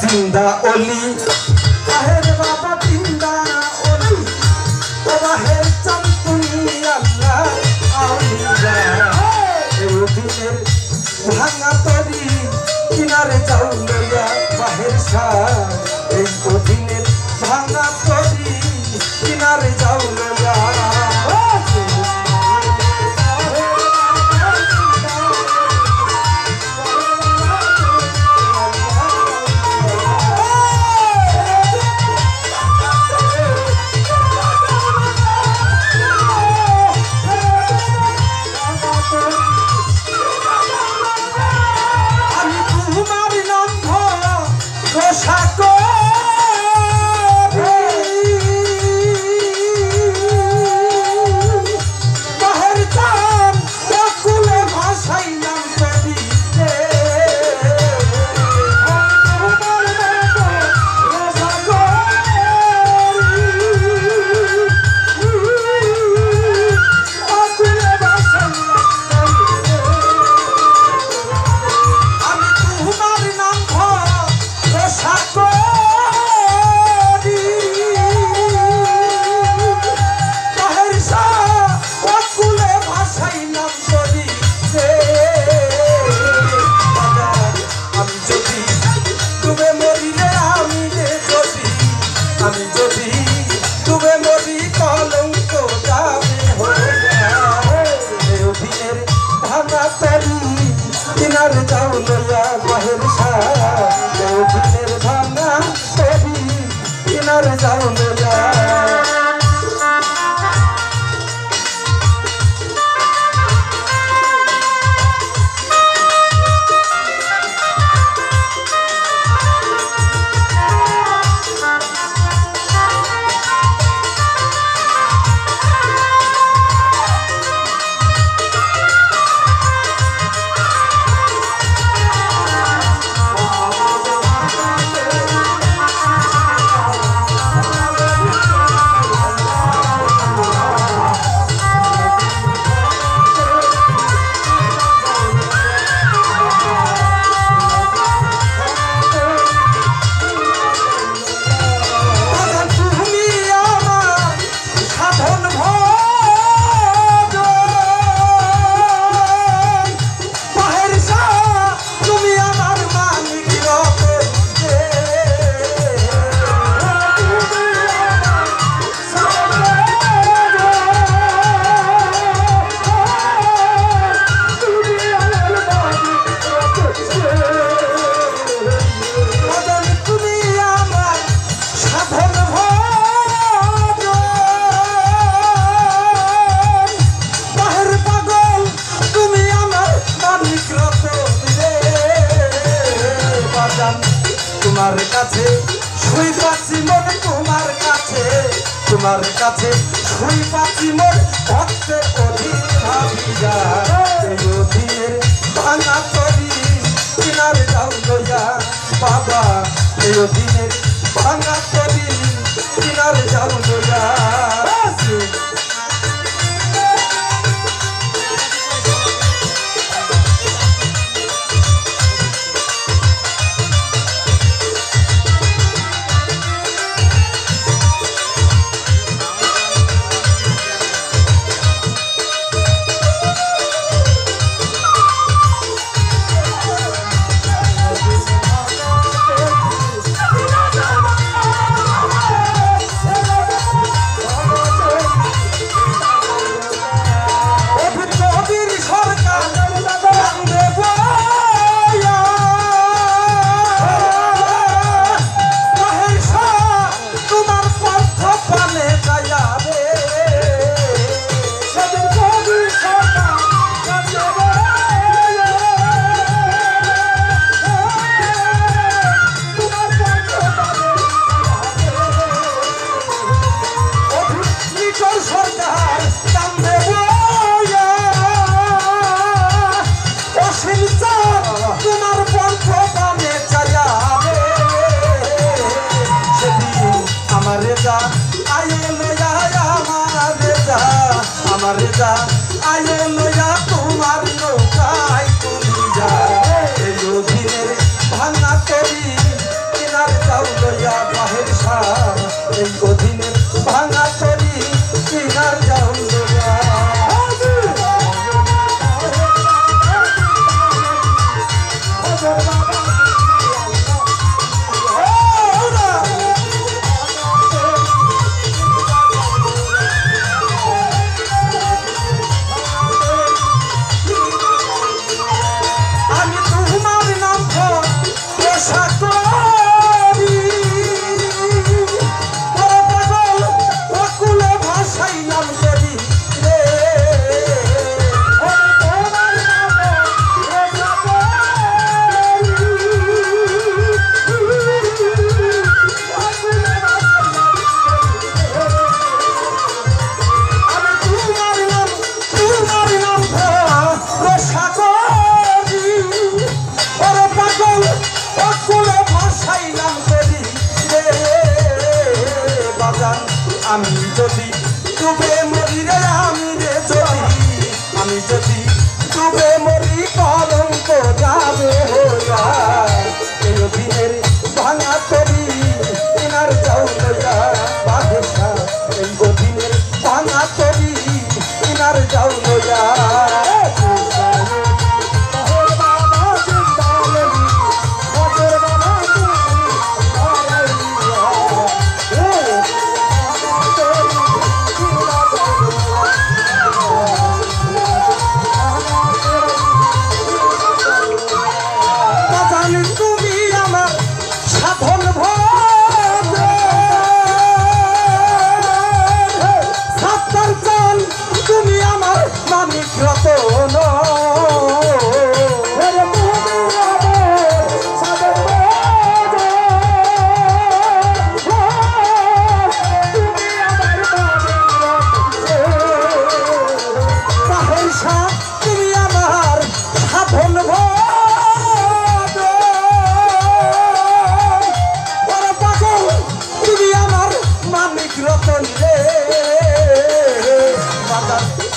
জিন্দা অলি আহের বাবা জিন্দা অলি ও বাহের চাঁদপুরি আল্লাহ আউলিয়া এই দিনের ভাঙা তরি কিনারে যাও লইয়া বাহের শাহ এই দিনের ভাঙা তরি কিনারে যাও লইয়া কিনারে যাও লইয়া বাহের শাহ দিনের ভাঙা তরি কিনারে যাও লইয়া তোমার কাছে শুই পাচ্ছি মন তোমার কাছে শুই পাচ্ছি মন ভক্তের অধীন ভাবিয়া এই অধীনের ভাঙা তরি কিনারে যাও লইয়া বাবা এই অধীনের ভাঙা তরি কিনারে যাও লইয়া রেজা আয়ো লইয়া তোমার নৌকায় তুমি যা এই অধীনের ভাঙা তরি কিনার যাও লইয়া বাহের শাহ এই অধীনের ভাঙা তরি কিনার যাও লইয়া আমি যদি ডুবে মরি রে আমি রে আমি যদি ডুবে মরি কলঙ্ক যাবে হইয়া এই অধীনের ভাঙা তরি কিনার যাও লইয়া বাঘের শাহ এই অধীনের ভাঙা তরি কিনার যাও লইয়া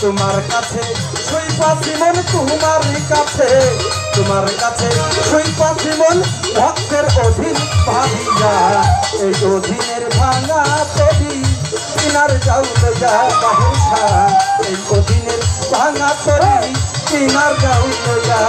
তোমার কাছে সই পাছি মন তোমার কাছে সই পাছি মন ভক্তের অধীন ভাবিয়া এই অধীনের ভাঙা তরি কিনার যাও লইয়া বাহের শাহ এই অধীনের ভাঙা তরি কিনার যাও লইয়া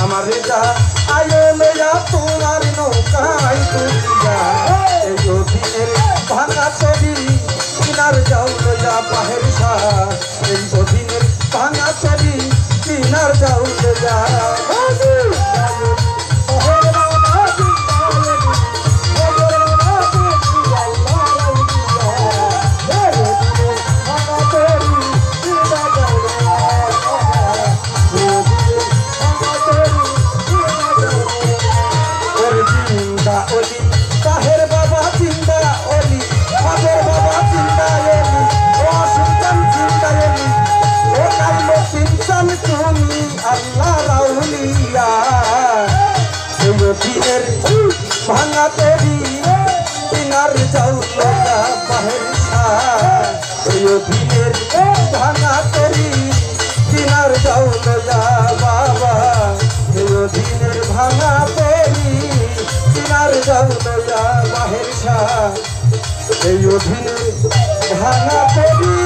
আমারে যা আয়ো লইয়া তোমার নৌকায় তুলিয়া এই অধীনের ভাঙা তরি কিনার যাও লইয়া বাহের শাহ এই অধীনের ভাঙা তরি কিনার যাও লইয়া ভাঙা তরি কিনার যাও লইয়া বাহের শাহ এই অধীনের ভাঙা তরি কিনার যাও লইয়া বাবা এই অধীনের ভাঙা তরি কিনার যাও লইয়া বাহের শাহ এই অধীনের ভাঙা তরি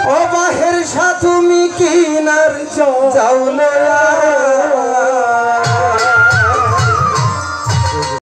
ও বাহের শাহ তুমি কিনার যাও লইয়া